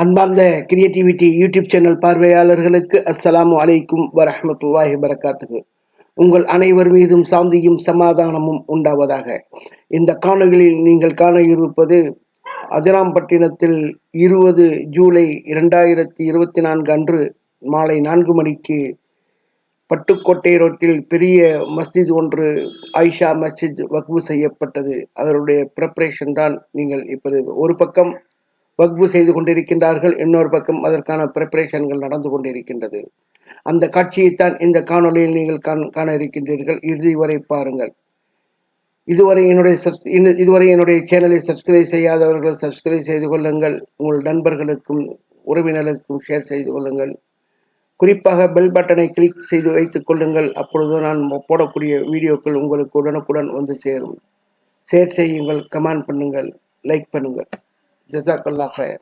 அன்பார்ந்த creativity YouTube channel பார்வையாளர்களுக்கு அஸ்ஸலாமு அலைக்கும் வரஹ்மத்துல்லாஹி வரகாத்துஹு. உங்கள் அனைவர் மீதும் சாந்தியும் சமாதானமும் உண்டாவதாக. இந்த காணொளியில் நீங்கள் காண இருப்பது அதிராம்பட்டினத்தில் 20 ஜூலை 2024 அன்று மாலை 4 மணிக்கு பட்டுக்கோட்டை ரோட்டில் பெரிய மஸ்ஜித் ஒன்று ஆயிஷா மஸ்ஜித் வக்ஃபு செய்யப்பட்டது. அதனுடைய ப்ரிப்பரேஷன் தான் நீங்கள் இப்போது ஒரு பக்கம் வக்ஃபு செய்து கொண்டிருக்கின்றார்கள், இன்னொரு பக்கம் அதற்கான ப்ரிப்பரேஷன்கள் நடந்து கொண்டிருக்கின்றது. அந்த காட்சியைத்தான் இந்த காணொலியில் நீங்கள் காண இருக்கின்றீர்கள். இறுதி வரை பாருங்கள். இதுவரை என்னுடைய சேனலை சப்ஸ்கிரைப் செய்யாதவர்கள் சப்ஸ்கிரைப் செய்து கொள்ளுங்கள். உங்கள் நண்பர்களுக்கும் உறவினர்களுக்கும் ஷேர் செய்து கொள்ளுங்கள். குறிப்பாக பெல் பட்டனை கிளிக் செய்து வைத்துக் கொள்ளுங்கள். அப்பொழுது நான் போடக்கூடிய வீடியோக்கள் உங்களுக்கு உடனுக்குடன் வந்து சேரும். ஷேர் செய்யுங்கள், கமெண்ட் பண்ணுங்கள், லைக் பண்ணுங்கள். ஜஸாக்கல்லாஹ் ஹைர்.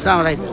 Assalamualaikum.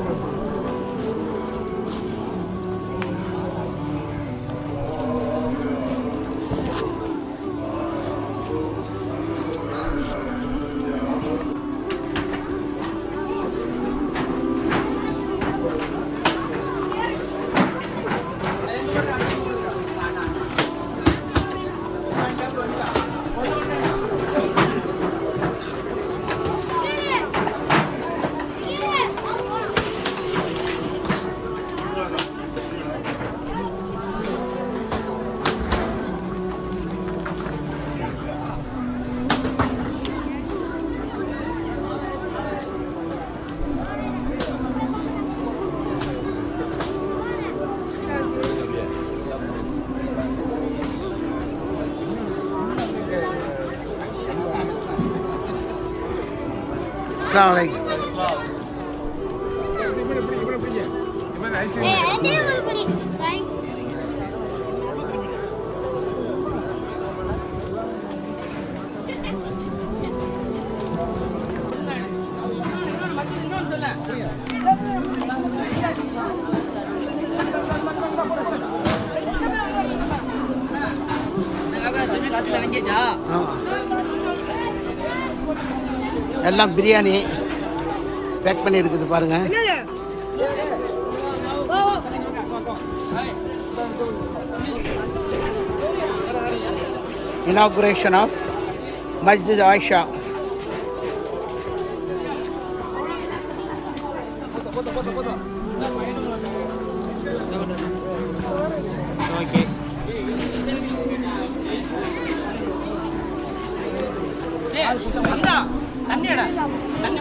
Assalamualaikum. எல்லாம் பிரியாணி பேக் பண்ணி இருக்குது பாருங்க. Inauguration of Masjid Aisha. Okay. தண்ணி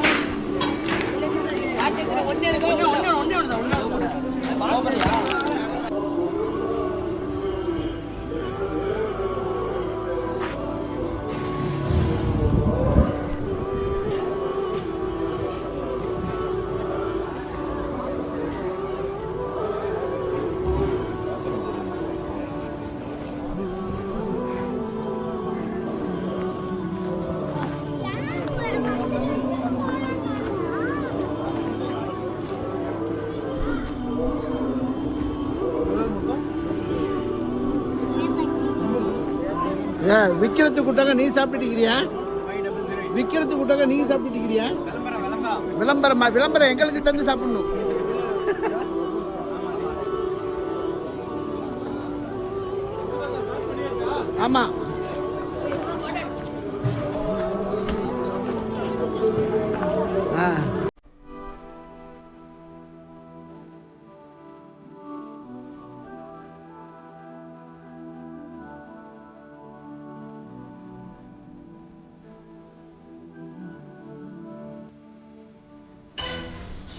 விற்கிறதுக்கு கூட்டாங்க நீ சாப்பிட்டுக்கிறியா? விற்கிறதுக்கு கூட்டாங்க நீ சாப்பிட்டுக்கிறியா? விளம்பரமா? விளம்பரம் எங்களுக்கு தந்து சாப்பிடணும். ஆமா.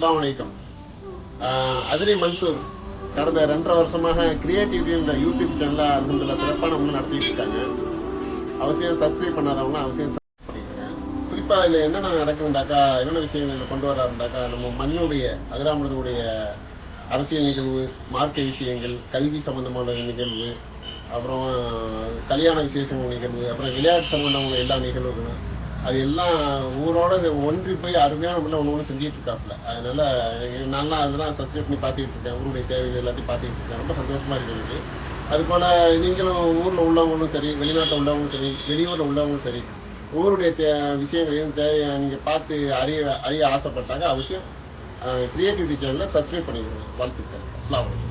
அஸ்ஸலாமு அலைக்கும். அதிரி மன்சூர் கடந்த 2.5 வருஷமாக கிரியேட்டிவிட்டின்ற யூடியூப் சேனலில் அல்ஹம்துலில்லாஹ் சிறப்பான முறை நடத்திட்டு இருக்காங்க. அவசியம் சப்ஸ்கிரைப் பண்ணாதவங்க அவசியம் சப்ஸ்கிரைப் பண்ணிக்கோங்க. குறிப்பாக இதில் என்னென்ன நடக்குதுண்டாக்கா, என்னென்ன விஷயங்கள் கொண்டு வராருண்டாக்கா, நம்ம மண்ணுடைய அதிராமனுடைய அரசியல் நிகழ்வு, மார்க்க விஷயங்கள், கல்வி சம்பந்தமான நிகழ்வு, அப்புறம் கல்யாண விசேஷங்கள் நிகழ்வு, அப்புறம் விளையாட்டு சம்பந்தமான எல்லா நிகழ்வுகளும் அது எல்லாம் ஊரோட ஒன்றி போய் அருமையான முறையில் ஒன்று செஞ்சுட்டு இருக்காப்புல. அதனால நான்லாம் அதெல்லாம் சப்ஸ்கிரைப் பண்ணி பார்த்துக்கிட்டு இருக்கேன். ஊருடைய தேவைகள் எல்லாத்தையும் பார்த்துக்கிட்டு இருக்கேன். ரொம்ப சந்தோஷமா இருக்குது. அதுபோல் நீங்களும் ஊரில் உள்ளவங்களும் சரி, வெளிநாட்டில் உள்ளவங்களும் சரி, வெளியூரில் உள்ளவங்களும் சரி, ஊருடைய விஷயங்களையும் தேவையை நீங்கள் பார்த்து அறிய ஆசைப்பட்டாங்க அவசியம் கிரியேட்டிவிட்டி சேனலில் சப்ஸ்கிரைப் பண்ணிக்கணும். வாழ்த்துக்கள். அஸ்ஸலாமு அலைக்கும்.